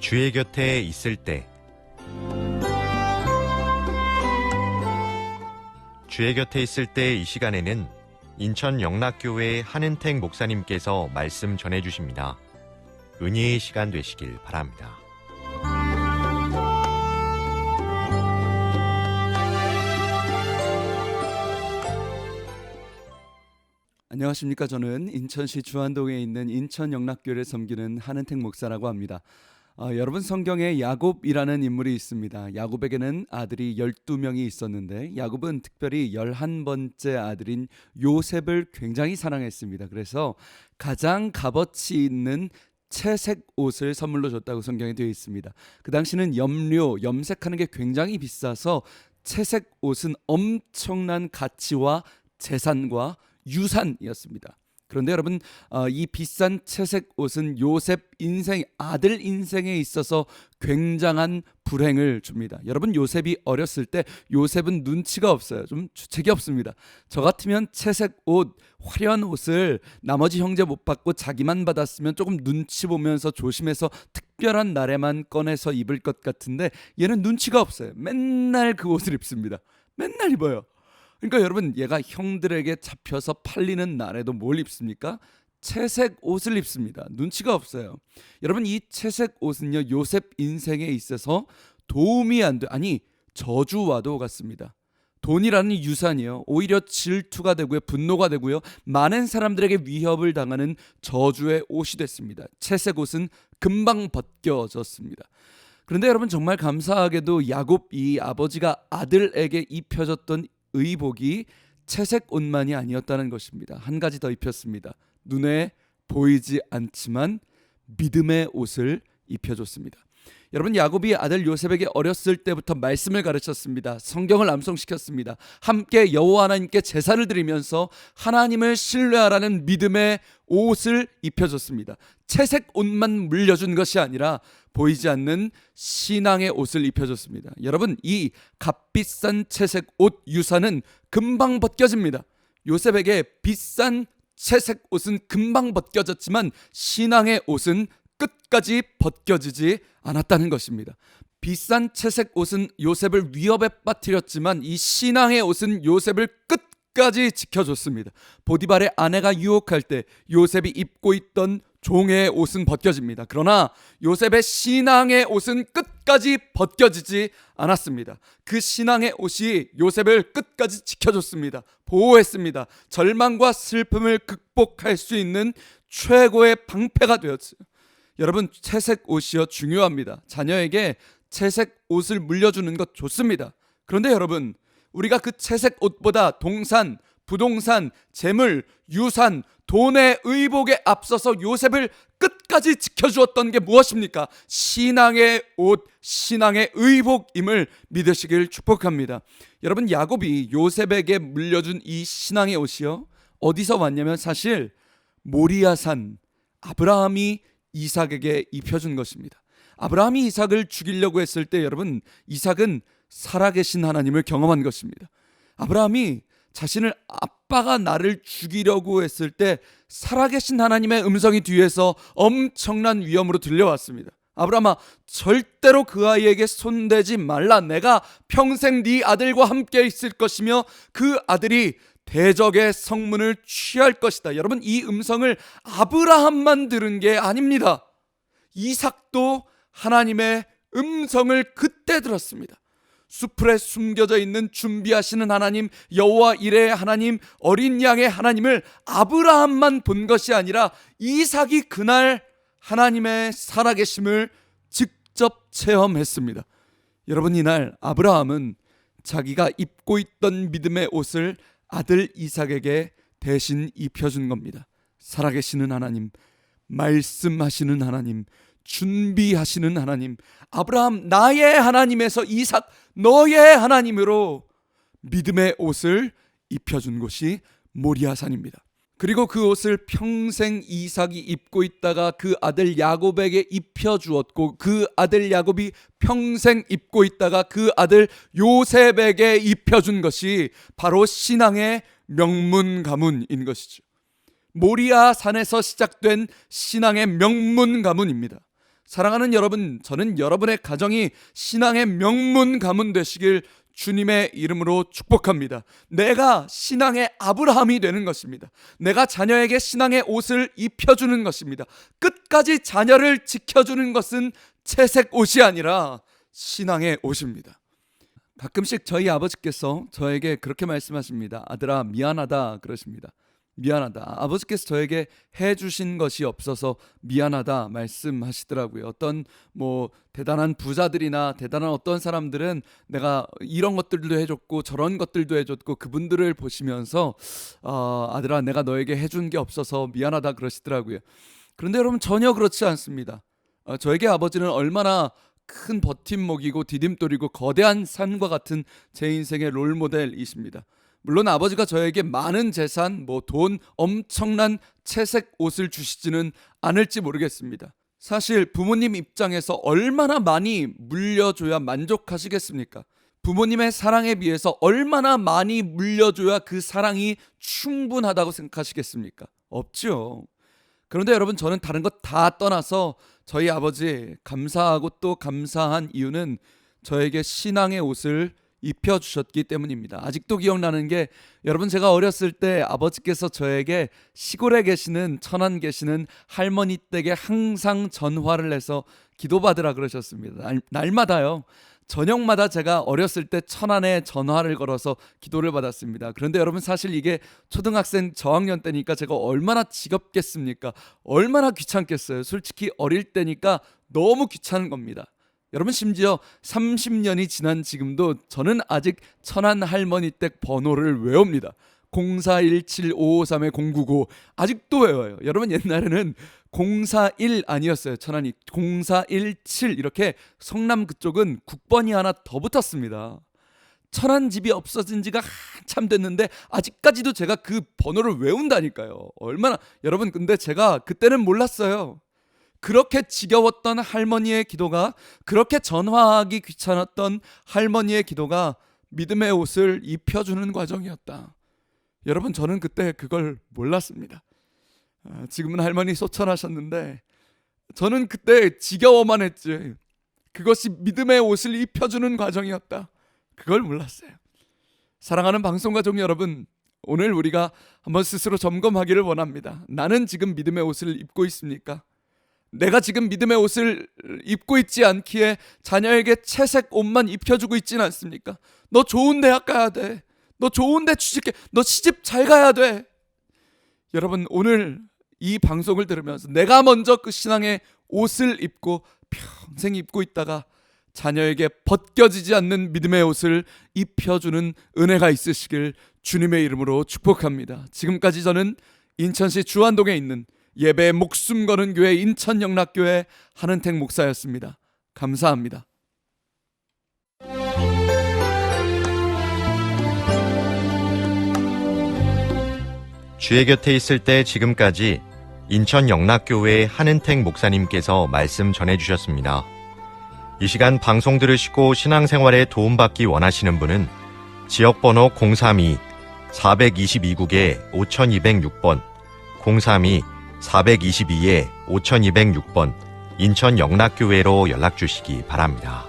주의 곁에 있을 때. 주의 곁에 있을 때 이 시간에는 인천 영락교회 한은택 목사님께서 말씀 전해주십니다. 은혜의 시간 되시길 바랍니다. 안녕하십니까. 저는 인천시 주안동에 있는 인천 영락교회를 섬기는 한은택 목사라고 합니다. 여러분, 성경에 야곱이라는 인물이 있습니다. 야곱에게는 아들이 12명이 있었는데 야곱은 특별히 11번째 아들인 요셉을 굉장히 사랑했습니다. 그래서 가장 값어치 있는 채색 옷을 선물로 줬다고 성경에 되어 있습니다. 그 당시는 염색하는 게 굉장히 비싸서 채색 옷은 엄청난 가치와 재산과 유산이었습니다. 그런데 여러분, 이 비싼 채색 옷은 요셉 아들 인생에 있어서 굉장한 불행을 줍니다. 여러분, 요셉이 어렸을 때 요셉은 눈치가 없어요. 좀 주책이 없습니다. 저 같으면 채색 옷, 화려한 옷을 나머지 형제 못 받고 자기만 받았으면 조금 눈치 보면서 조심해서 특별한 날에만 꺼내서 입을 것 같은데 얘는 눈치가 없어요. 맨날 그 옷을 입습니다. 맨날 입어요. 그러니까 여러분, 얘가 형들에게 잡혀서 팔리는 날에도 뭘 입습니까? 채색 옷을 입습니다. 눈치가 없어요. 여러분, 이 채색 옷은요, 요셉 인생에 있어서 도움이 안 돼, 저주와도 같습니다. 돈이라는 유산이요, 오히려 질투가 되고요, 분노가 되고요, 많은 사람들에게 위협을 당하는 저주의 옷이 됐습니다. 채색 옷은 금방 벗겨졌습니다. 그런데 여러분, 정말 감사하게도 야곱이 아버지가 아들에게 입혀줬던 의복이 채색 옷만이 아니었다는 것입니다. 한 가지 더 입혔습니다. 눈에 보이지 않지만 믿음의 옷을 입혀줬습니다. 여러분, 야곱이 아들 요셉에게 어렸을 때부터 말씀을 가르쳤습니다. 성경을 암송시켰습니다. 함께 여호와 하나님께 제사를 드리면서 하나님을 신뢰하라는 믿음의 옷을 입혀줬습니다. 채색 옷만 물려준 것이 아니라 보이지 않는 신앙의 옷을 입혀줬습니다. 여러분, 이 값비싼 채색 옷 유산은 금방 벗겨집니다. 요셉에게 비싼 채색 옷은 금방 벗겨졌지만 신앙의 옷은 끝까지 벗겨지지 않았다는 것입니다. 비싼 채색 옷은 요셉을 위협에 빠뜨렸지만 이 신앙의 옷은 요셉을 끝까지 지켜줬습니다. 보디발의 아내가 유혹할 때 요셉이 입고 있던 종의 옷은 벗겨집니다. 그러나 요셉의 신앙의 옷은 끝까지 벗겨지지 않았습니다. 그 신앙의 옷이 요셉을 끝까지 지켜줬습니다. 보호했습니다. 절망과 슬픔을 극복할 수 있는 최고의 방패가 되었어요. 여러분, 채색 옷이요, 중요합니다. 자녀에게 채색 옷을 물려주는 것 좋습니다. 그런데 여러분, 우리가 그 채색 옷보다 동산, 부동산, 재물, 유산, 돈의 의복에 앞서서 요셉을 끝까지 지켜주었던 게 무엇입니까? 신앙의 옷, 신앙의 의복임을 믿으시길 축복합니다. 여러분, 야곱이 요셉에게 물려준 이 신앙의 옷이요, 어디서 왔냐면 사실 모리아산, 아브라함이 이삭에게 입혀준 것입니다. 아브라함이 이삭을 죽이려고 했을 때 여러분, 이삭은 살아계신 하나님을 경험한 것입니다. 아브라함이 자신을 아빠가 나를 죽이려고 했을 때 살아계신 하나님의 음성이 뒤에서 엄청난 위험으로 들려왔습니다. 아브라함아, 절대로 그 아이에게 손대지 말라. 내가 평생 네 아들과 함께 있을 것이며 그 아들이 대적의 성문을 취할 것이다. 여러분, 이 음성을 아브라함만 들은 게 아닙니다. 이삭도 하나님의 음성을 그때 들었습니다. 수풀에 숨겨져 있는 준비하시는 하나님, 여호와 이레의 하나님, 어린 양의 하나님을 아브라함만 본 것이 아니라 이삭이 그날 하나님의 살아계심을 직접 체험했습니다. 여러분, 이날 아브라함은 자기가 입고 있던 믿음의 옷을 아들 이삭에게 대신 입혀준 겁니다. 살아계시는 하나님, 말씀하시는 하나님, 준비하시는 하나님, 아브라함 나의 하나님에서 이삭 너의 하나님으로 믿음의 옷을 입혀준 곳이 모리아산입니다. 그리고 그 옷을 평생 이삭이 입고 있다가 그 아들 야곱에게 입혀주었고, 그 아들 야곱이 평생 입고 있다가 그 아들 요셉에게 입혀준 것이 바로 신앙의 명문 가문인 것이죠. 모리아 산에서 시작된 신앙의 명문 가문입니다. 사랑하는 여러분, 저는 여러분의 가정이 신앙의 명문 가문 되시길 주님의 이름으로 축복합니다. 내가 신앙의 아브라함이 되는 것입니다. 내가 자녀에게 신앙의 옷을 입혀주는 것입니다. 끝까지 자녀를 지켜주는 것은 채색 옷이 아니라 신앙의 옷입니다. 가끔씩 저희 아버지께서 저에게 그렇게 말씀하십니다. 아들아, 미안하다 그러십니다. 미안하다. 아버지께서 저에게 해주신 것이 없어서 미안하다 말씀하시더라고요. 어떤 대단한 부자들이나 대단한 어떤 사람들은 내가 이런 것들도 해줬고 저런 것들도 해줬고 그분들을 보시면서 아들아, 내가 너에게 해준 게 없어서 미안하다 그러시더라고요. 그런데 여러분, 전혀 그렇지 않습니다. 저에게 아버지는 얼마나 큰 버팀목이고 디딤돌이고 거대한 산과 같은 제 인생의 롤모델이십니다. 물론 아버지가 저에게 많은 재산, 돈, 엄청난 채색 옷을 주시지는 않을지 모르겠습니다. 사실 부모님 입장에서 얼마나 많이 물려줘야 만족하시겠습니까? 부모님의 사랑에 비해서 얼마나 많이 물려줘야 그 사랑이 충분하다고 생각하시겠습니까? 없죠. 그런데 여러분, 저는 다른 것 다 떠나서 저희 아버지 감사하고 또 감사한 이유는 저에게 신앙의 옷을 입혀주셨기 때문입니다. 아직도 기억나는 게, 여러분, 제가 어렸을 때 아버지께서 저에게 시골에 계시는 천안 계시는 할머니 댁에 항상 전화를 해서 기도받으라 그러셨습니다. 날마다요. 저녁마다 제가 어렸을 때 천안에 전화를 걸어서 기도를 받았습니다. 그런데 여러분, 사실 이게 초등학생 저학년 때니까 제가 얼마나 지겹겠습니까? 얼마나 귀찮겠어요. 솔직히 어릴 때니까 너무 귀찮은 겁니다. 여러분, 심지어 30년이 지난 지금도 저는 아직 천안 할머니 댁 번호를 외웁니다. 0417-553-099 아직도 외워요. 여러분, 옛날에는 041 아니었어요. 천안이 0417 이렇게 성남 그쪽은 국번이 하나 더 붙었습니다. 천안 집이 없어진 지가 한참 됐는데 아직까지도 제가 그 번호를 외운다니까요. 얼마나, 여러분, 근데 제가 그때는 몰랐어요. 그렇게 지겨웠던 할머니의 기도가, 그렇게 전화하기 귀찮았던 할머니의 기도가 믿음의 옷을 입혀주는 과정이었다. 여러분, 저는 그때 그걸 몰랐습니다. 지금은 할머니 소천하셨는데 저는 그때 지겨워만 했지 그것이 믿음의 옷을 입혀주는 과정이었다. 그걸 몰랐어요. 사랑하는 방송가족 여러분, 오늘 우리가 한번 스스로 점검하기를 원합니다. 나는 지금 믿음의 옷을 입고 있습니까? 내가 지금 믿음의 옷을 입고 있지 않기에 자녀에게 채색 옷만 입혀주고 있지는 않습니까? 너 좋은 대학 가야 돼. 너 좋은 데 취직해. 너 시집 잘 가야 돼. 여러분, 오늘 이 방송을 들으면서 내가 먼저 그 신앙의 옷을 입고 평생 입고 있다가 자녀에게 벗겨지지 않는 믿음의 옷을 입혀주는 은혜가 있으시길 주님의 이름으로 축복합니다. 지금까지 저는 인천시 주안동에 있는 예배에 목숨 거는 교회 인천영락교회 한은택 목사였습니다. 감사합니다. 주의 곁에 있을 때 지금까지 인천영락교회 한은택 목사님께서 말씀 전해주셨습니다. 이 시간 방송 들으시고 신앙생활에 도움받기 원하시는 분은 지역번호 032-422국에 5206번 032-422-5206번 인천영락교회로 연락주시기 바랍니다.